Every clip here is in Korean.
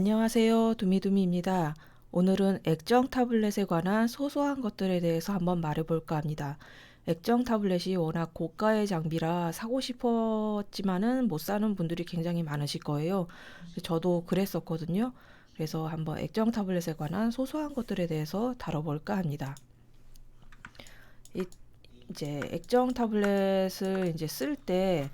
안녕하세요. 두미두미입니다. 오늘은 액정 타블렛에 관한 소소한 것들에 대해서 한번 말해볼까 합니다. 액정 타블렛이 워낙 고가의 장비라 사고 싶었지만은 못 사는 분들이 굉장히 많으실 거예요. 저도 그랬었거든요. 그래서 한번 액정 타블렛에 관한 소소한 것들에 대해서 다뤄볼까 합니다. 이- 이제 액정 타블렛을 이제 쓸 때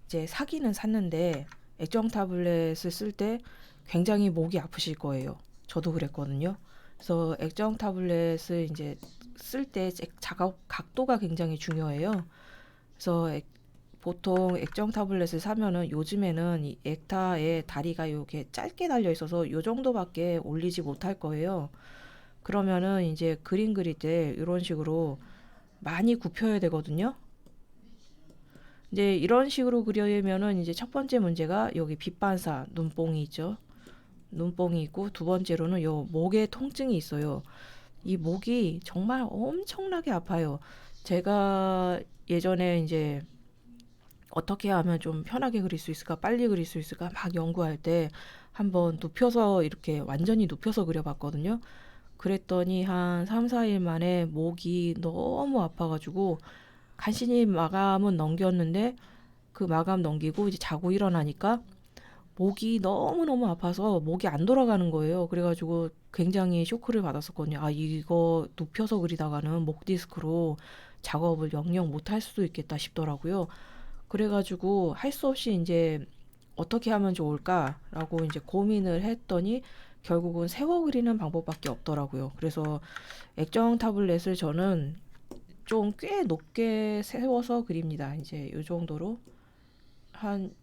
이제 사기는 샀는데 액정 타블렛을 쓸 때 굉장히 목이 아프실 거예요. 저도 그랬거든요. 그래서 액정 타블렛을 이제 쓸 때 작업 각도가 굉장히 중요해요. 그래서 보통 액정 타블렛을 사면은 요즘에는 이 액타의 다리가 이렇게 짧게 달려 있어서 요 정도밖에 올리지 못할 거예요. 그러면은 이제 그림 그릴 때 이런 식으로 많이 굽혀야 되거든요. 이제 이런 식으로 그리면은 이제 첫 번째 문제가 여기 빛반사 눈뽕이 있죠. 눈뽕이 있고 두 번째로는 요 목에 통증이 있어요. 이 목이 정말 엄청나게 아파요. 제가 예전에 이제 어떻게 하면 좀 편하게 그릴 수 있을까, 빨리 그릴 수 있을까 막 연구할 때 한번 눕혀서 이렇게 완전히 눕혀서 그려봤거든요. 그랬더니 한 3, 4일 만에 목이 너무 아파가지고 간신히 마감은 넘겼는데 그 마감 넘기고 이제 자고 일어나니까 목이 너무너무 아파서 목이 안 돌아가는 거예요. 그래가지고 굉장히 쇼크를 받았었거든요. 아, 이거 눕혀서 그리다가는 목 디스크로 작업을 영영 못 할 수도 있겠다 싶더라고요. 그래가지고 할 수 없이 이제 어떻게 하면 좋을까라고 이제 고민을 했더니 결국은 세워 그리는 방법밖에 없더라고요. 그래서 액정 타블렛을 저는 좀 꽤 높게 세워서 그립니다. 이제 이 정도로 한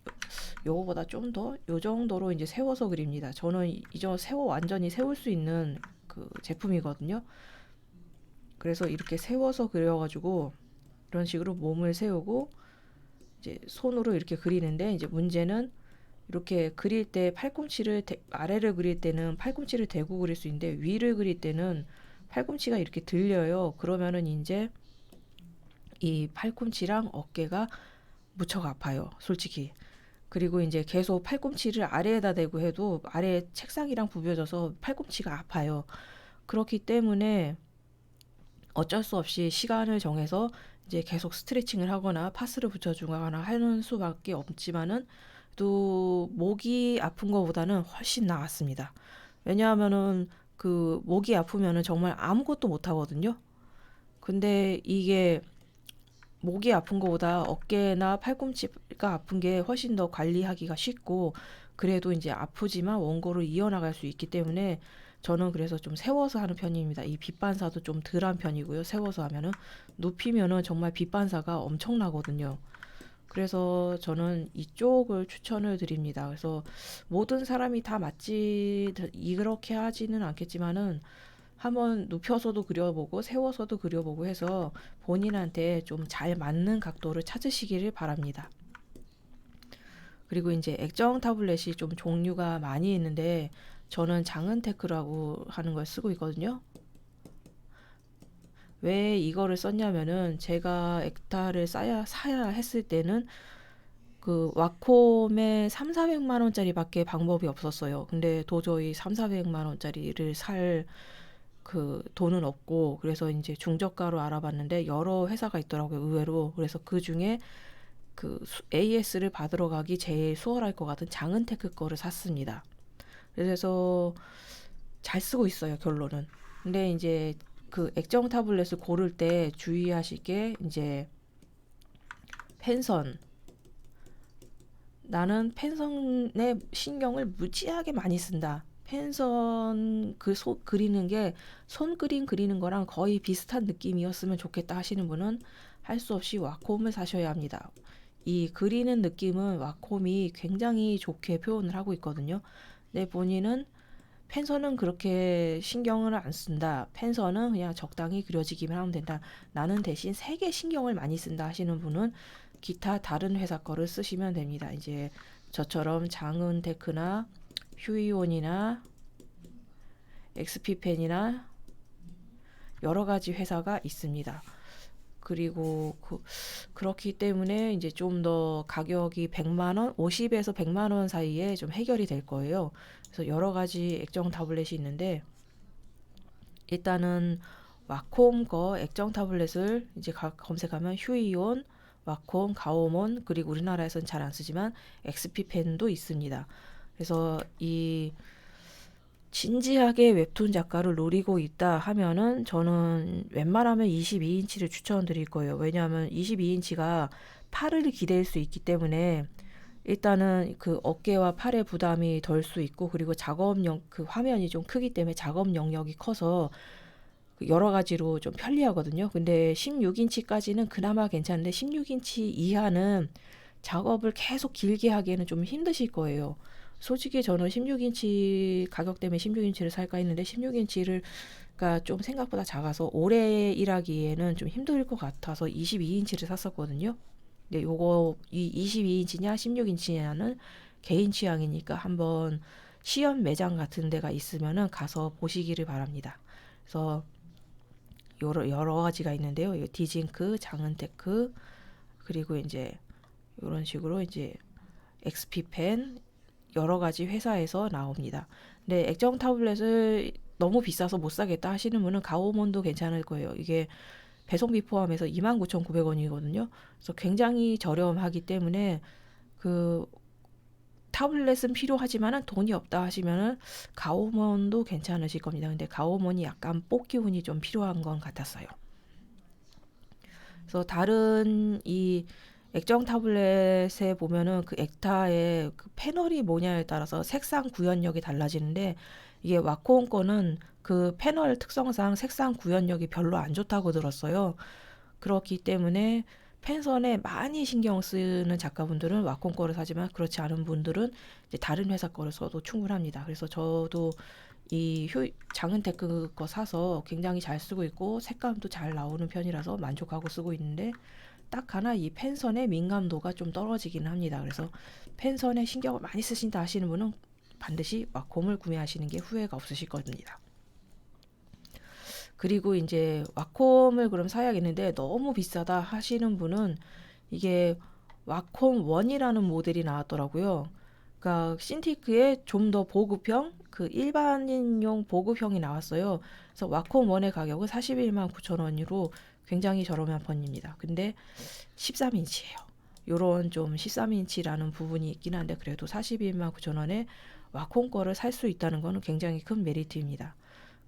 요거보다 좀 더 요 정도로 이제 세워서 그립니다. 저는 이저 세워 완전히 세울 수 있는 그 제품이거든요. 그래서 이렇게 세워서 그려가지고 이런 식으로 몸을 세우고 이제 손으로 이렇게 그리는데 이제 문제는 이렇게 그릴 때 아래를 그릴 때는 팔꿈치를 대고 그릴 수 있는데 위를 그릴 때는 팔꿈치가 이렇게 들려요. 그러면은 이제 이 팔꿈치랑 어깨가 무척 아파요. 솔직히. 그리고 이제 계속 팔꿈치를 아래에다 대고 해도 아래 책상이랑 부벼져서 팔꿈치가 아파요. 그렇기 때문에 어쩔 수 없이 시간을 정해서 이제 계속 스트레칭을 하거나 파스를 붙여주거나 하는 수밖에 없지만은 또 목이 아픈 것보다는 훨씬 나았습니다. 왜냐하면은 그 목이 아프면은 정말 아무것도 못 하거든요. 근데 이게 목이 아픈 것보다 어깨나 팔꿈치가 아픈 게 훨씬 더 관리하기가 쉽고 그래도 이제 아프지만 원고를 이어나갈 수 있기 때문에 저는 그래서 좀 세워서 하는 편입니다. 이 빛반사도 좀 덜한 편이고요. 세워서 하면은 눕히면은 정말 빛반사가 엄청나거든요. 그래서 저는 이쪽을 추천을 드립니다. 그래서 모든 사람이 다 맞지 이렇게 하지는 않겠지만은 한번 눕혀서도 그려보고 세워서도 그려보고 해서 본인한테 좀 잘 맞는 각도를 찾으시기를 바랍니다. 그리고 이제 액정 타블렛이 좀 종류가 많이 있는데 저는 장은테크라고 하는 걸 쓰고 있거든요. 왜 이거를 썼냐면은 제가 액타를 사야 했을 때는 그 와콤에 3, 400만 원짜리밖에 방법이 없었어요. 근데 도저히 3, 400만 원짜리를 살 그 돈은 없고 그래서 이제 중저가로 알아봤는데 여러 회사가 있더라고요. 의외로. 그래서 그 중에 그 AS를 받으러 가기 제일 수월할 것 같은 장은테크 거를 샀습니다. 그래서 잘 쓰고 있어요, 결론은. 근데 이제 그 액정 타블렛을 고를 때 주의하실 게 이제 펜선. 나는 펜선에 신경을 무지하게 많이 쓴다. 펜선 그리는 게 손그림 그리는 거랑 거의 비슷한 느낌이었으면 좋겠다 하시는 분은 할 수 없이 와콤을 사셔야 합니다. 이 그리는 느낌은 와콤이 굉장히 좋게 표현을 하고 있거든요. 내 본인은 펜선은 그렇게 신경을 안 쓴다. 펜선은 그냥 적당히 그려지기만 하면 된다. 나는 대신 색에 신경을 많이 쓴다 하시는 분은 기타 다른 회사 거를 쓰시면 됩니다. 이제 저처럼 장은테크나 휴이온이나 엑스피펜이나 여러 가지 회사가 있습니다. 그리고 그렇기 때문에 이제 좀 더 가격이 100만 원, 50에서 100만 원 사이에 좀 해결이 될 거예요. 그래서 여러 가지 액정 타블렛이 있는데 일단은 와콤 거 액정 타블렛을 이제 검색하면 휴이온, 와콤, 가오몬, 그리고 우리나라에서는 잘 안 쓰지만 XP펜도 있습니다. 그래서 이 진지하게 웹툰 작가를 노리고 있다 하면은 저는 웬만하면 22인치를 추천드릴 거예요. 왜냐하면 22인치가 팔을 기댈 수 있기 때문에 일단은 그 어깨와 팔의 부담이 덜 수 있고, 그리고 그 화면이 좀 크기 때문에 작업 영역이 커서 여러 가지로 좀 편리하거든요. 근데 16인치까지는 그나마 괜찮은데 16인치 이하는 작업을 계속 길게 하기에는 좀 힘드실 거예요. 솔직히 저는 16인치 가격 때문에 16인치를 살까 했는데 16인치가 좀 생각보다 작아서 오래 일하기에는 좀 힘들 것 같아서 22인치를 샀었거든요. 근데 요거 이 22인치냐 16인치냐는 개인 취향이니까 한번 시연 매장 같은 데가 있으면은 가서 보시기를 바랍니다. 그래서 여러 가지가 있는데요. 디징크, 장은테크, 그리고 이제 이런 식으로 이제 XP펜 여러 가지 회사에서 나옵니다. 근데 액정 타블렛을 너무 비싸서 못 사겠다 하시는 분은 가오몬도 괜찮을 거예요. 이게 배송비 포함해서 29,900원이거든요. 그래서 굉장히 저렴하기 때문에 그 타블렛은 필요하지만은 돈이 없다 하시면은 가오몬도 괜찮으실 겁니다. 근데 가오몬이 약간 뽑기 운이 좀 필요한 건 같았어요. 그래서 다른 이 액정 타블렛에 보면은 그 액타의 그 패널이 뭐냐에 따라서 색상 구현력이 달라지는데 이게 와코온 거는 그 패널 특성상 색상 구현력이 별로 안 좋다고 들었어요. 그렇기 때문에 펜선에 많이 신경 쓰는 작가분들은 와콤 거를 사지만 그렇지 않은 분들은 이제 다른 회사 거를 써도 충분합니다. 그래서 저도 이 장은테크 거 사서 굉장히 잘 쓰고 있고 색감도 잘 나오는 편이라서 만족하고 쓰고 있는데 딱 하나 이 펜선의 민감도가 좀 떨어지긴 합니다. 그래서 펜선에 신경을 많이 쓰신다 하시는 분은 반드시 와콤을 구매하시는 게 후회가 없으실 겁니다. 그리고 이제 와콤을 그럼 사야겠는데 너무 비싸다 하시는 분은 이게 와콤 1이라는 모델이 나왔더라고요. 그러니까 신티크의 좀 더 보급형, 그 일반인용 보급형이 나왔어요. 그래서 와콤 1의 가격은 41만 9천 원으로 굉장히 저렴한 편입니다. 근데 13인치예요. 요런 좀 13인치라는 부분이 있긴 한데 그래도 41만 9천 원에 와콤 거를 살 수 있다는 거는 굉장히 큰 메리트입니다.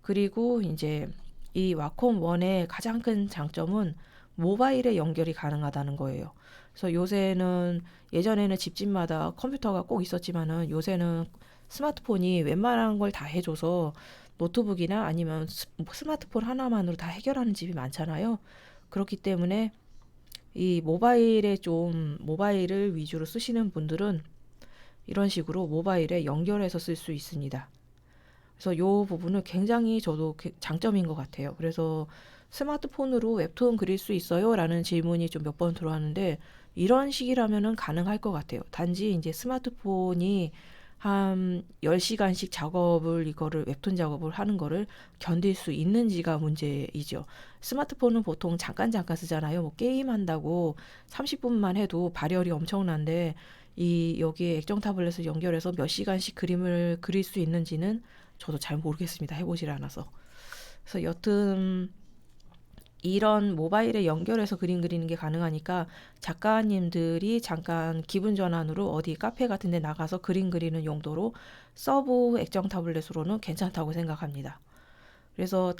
그리고 이제 이 와콤 1의 가장 큰 장점은 모바일에 연결이 가능하다는 거예요. 그래서 요새는 예전에는 집집마다 컴퓨터가 꼭 있었지만은 요새는 스마트폰이 웬만한 걸 다 해줘서 노트북이나 아니면 스마트폰 하나만으로 다 해결하는 집이 많잖아요. 그렇기 때문에 이 모바일을 위주로 쓰시는 분들은 이런 식으로 모바일에 연결해서 쓸 수 있습니다. 그래서 요 부분은 굉장히 저도 장점인 것 같아요. 그래서 스마트폰으로 웹툰 그릴 수 있어요? 라는 질문이 좀 몇 번 들어왔는데 이런 식이라면은 가능할 것 같아요. 단지 이제 스마트폰이 한 10시간씩 이거를 웹툰 작업을 하는 거를 견딜 수 있는지가 문제이죠. 스마트폰은 보통 잠깐 쓰잖아요. 뭐 게임한다고 30분만 해도 발열이 엄청난데 여기에 액정 타블렛을 연결해서 몇 시간씩 그림을 그릴 수 있는지는 저도 잘 모르겠습니다. 해보질 않아서. 그래서 여튼 이런 모바일에 연결해서 그림 그리는 게 가능하니까 작가님들이 잠깐 기분 전환으로 어디 카페 같은 데 나가서 그림 그리는 용도로 서브 액정 타블렛으로는 괜찮다고 생각합니다. 그래서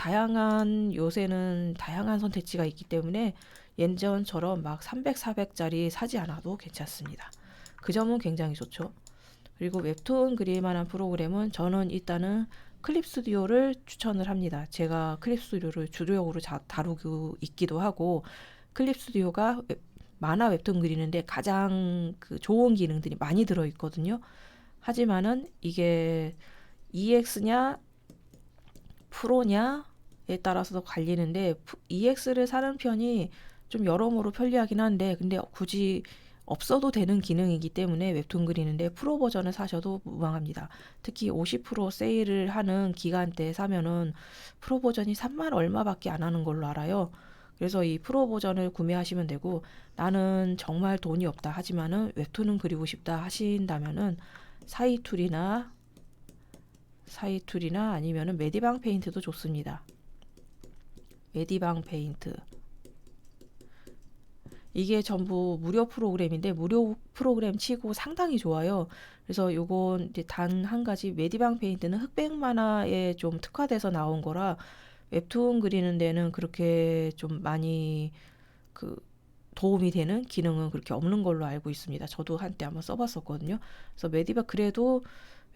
요새는 다양한 선택지가 있기 때문에 예전처럼 막 300, 400짜리 사지 않아도 괜찮습니다. 그 점은 굉장히 좋죠. 그리고 웹툰 그릴 만한 프로그램은 저는 일단은 클립 스튜디오를 추천을 합니다. 제가 클립 스튜디오를 주력으로 다루고 있기도 하고 클립 스튜디오가 만화 웹툰 그리는데 가장 그 좋은 기능들이 많이 들어있거든요. 하지만은 이게 EX냐 프로냐에 따라서 갈리는데 EX를 사는 편이 좀 여러모로 편리하긴 한데 근데 굳이 없어도 되는 기능이기 때문에 웹툰 그리는데 프로 버전을 사셔도 무방합니다. 특히 50% 세일을 하는 기간대에 사면은 프로 버전이 3만 얼마밖에 안 하는 걸로 알아요. 그래서 이 프로 버전을 구매하시면 되고, 나는 정말 돈이 없다 하지만은 웹툰은 그리고 싶다 하신다면은 사이툴이나 아니면은 메디방 페인트도 좋습니다. 메디방 페인트. 이게 전부 무료 프로그램인데 무료 프로그램 치고 상당히 좋아요. 그래서 요건 이제 단 한 가지, 메디방 페인트는 흑백 만화에 좀 특화돼서 나온 거라 웹툰 그리는 데는 그렇게 좀 많이 그 도움이 되는 기능은 그렇게 없는 걸로 알고 있습니다. 저도 한때 한번 써봤었거든요. 그래서 메디방, 그래도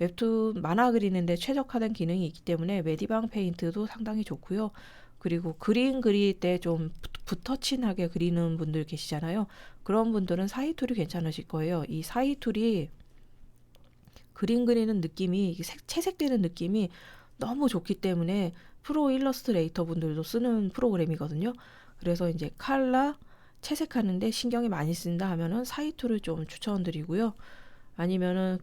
웹툰 만화 그리는데 최적화된 기능이 있기 때문에 메디방 페인트도 상당히 좋고요. 그리고 그림 그릴 때 좀 붓터친하게 그리는 분들 계시잖아요. 그런 분들은 사이툴이 괜찮으실 거예요. 이 사이툴이 그림 그리는 느낌이, 채색되는 느낌이 너무 좋기 때문에 프로 일러스트레이터 분들도 쓰는 프로그램이거든요. 그래서 이제 칼라 채색하는데 신경이 많이 쓴다 하면은 사이툴을 좀 추천드리고요. 아니면은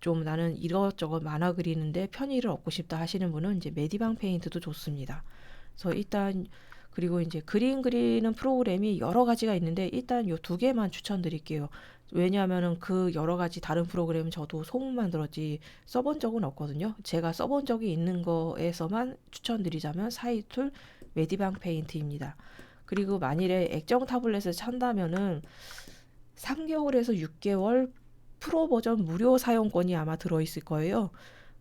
좀 나는 이것저것 만화 그리는데 편의를 얻고 싶다 하시는 분은 이제 메디방 페인트도 좋습니다. 그래서 일단, 그리고 이제 그림 그리는 프로그램이 여러 가지가 있는데 일단 요 두 개만 추천드릴게요. 왜냐하면은 그 여러 가지 다른 프로그램은 저도 소문만 들었지 써본 적은 없거든요. 제가 써본 적이 있는 거에서만 추천드리자면 사이툴, 메디방 페인트입니다. 그리고 만일에 액정 타블렛을 산다면은 3개월에서 6개월 프로 버전 무료 사용권이 아마 들어있을 거예요.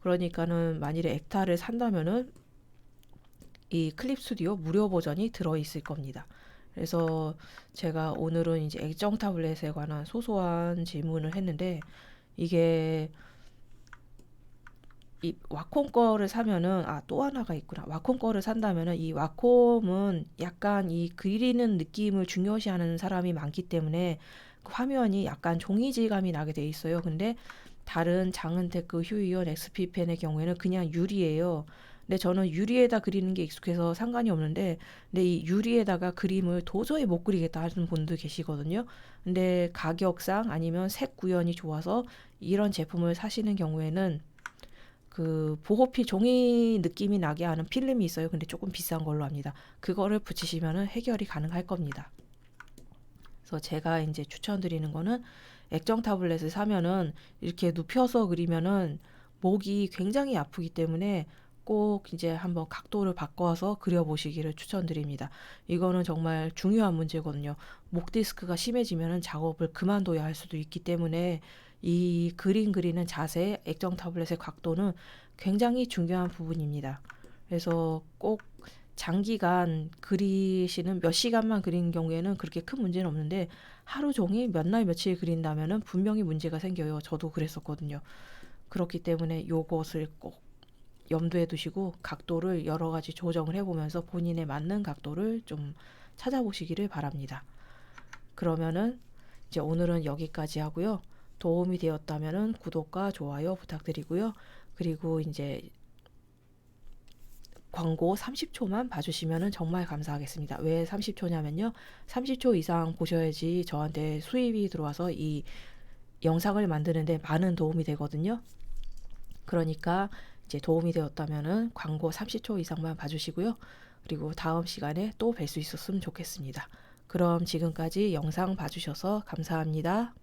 그러니까는 만일에 액타를 산다면은 이 클립 스튜디오 무료 버전이 들어있을 겁니다. 그래서 제가 오늘은 이제 액정 타블렛에 관한 소소한 질문을 했는데, 이게 이 와콤 거를 사면은, 또 하나가 있구나. 와콤 거를 산다면은 이 와콤은 약간 이 그리는 느낌을 중요시하는 사람이 많기 때문에 그 화면이 약간 종이 질감이 나게 돼 있어요. 근데 다른 장은테크, 휴이온, XP펜의 경우에는 그냥 유리예요. 근데 저는 유리에다 그리는 게 익숙해서 상관이 없는데, 근데 이 유리에다가 그림을 도저히 못 그리겠다 하는 분들 계시거든요. 근데 가격상 아니면 색 구현이 좋아서 이런 제품을 사시는 경우에는 그 보호필, 종이 느낌이 나게 하는 필름이 있어요. 근데 조금 비싼 걸로 합니다. 그거를 붙이시면은 해결이 가능할 겁니다. 그래서 제가 이제 추천드리는 거는, 액정 타블렛을 사면은 이렇게 눕혀서 그리면은 목이 굉장히 아프기 때문에 꼭 이제 한번 각도를 바꿔서 그려보시기를 추천드립니다. 이거는 정말 중요한 문제거든요. 목 디스크가 심해지면은 작업을 그만둬야 할 수도 있기 때문에 이 그림 그리는 자세, 액정 타블렛의 각도는 굉장히 중요한 부분입니다. 그래서 꼭 장기간 그리시는, 몇 시간만 그린 경우에는 그렇게 큰 문제는 없는데 하루 종일 몇 날 며칠 그린다면은 분명히 문제가 생겨요. 저도 그랬었거든요. 그렇기 때문에 요것을 꼭 염두에 두시고 각도를 여러 가지 조정을 해보면서 본인에 맞는 각도를 좀 찾아보시기를 바랍니다. 그러면은 이제 오늘은 여기까지 하고요. 도움이 되었다면은 구독과 좋아요 부탁드리고요. 그리고 이제 광고 30초만 봐주시면 정말 감사하겠습니다. 왜 30초냐면요. 30초 이상 보셔야지 저한테 수입이 들어와서 이 영상을 만드는데 많은 도움이 되거든요. 그러니까 이제 도움이 되었다면은 광고 30초 이상만 봐주시고요. 그리고 다음 시간에 또 뵐 수 있었으면 좋겠습니다. 그럼 지금까지 영상 봐주셔서 감사합니다.